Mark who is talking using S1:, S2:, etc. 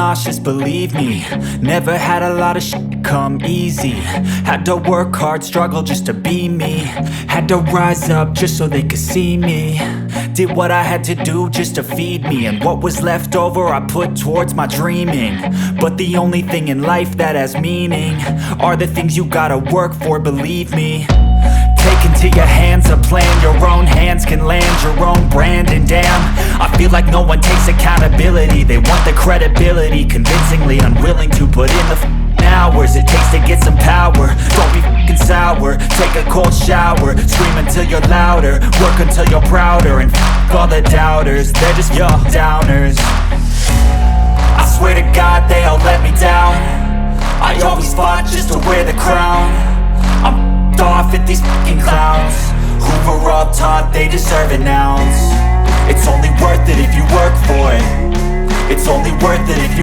S1: nauseous, believe me. Never had a lot of shit come easy. Had to work hard, struggle just to be me. Had to rise up just so they could see me. Did what I had to do just to feed me, and what was left over I put towards my dreaming. But the only thing in life that has meaning are the things you gotta work for, believe me. Take into your hands a plan, your own hands can land your own brand. And damn, I feel like no one takes accountability. They want the credibility, convincingly unwilling to put in the hours it takes to get some power. Don't be f***ing sour, take a cold shower. Scream until you're louder, work until you're prouder. And f*** all the doubters, they're just your downers. I swear to God they all let me down. I always fought just to wear the crown. I'm off at these fucking clowns who were all taught they deserve an ounce. It's only worth it if you work for it. It's only worth it if you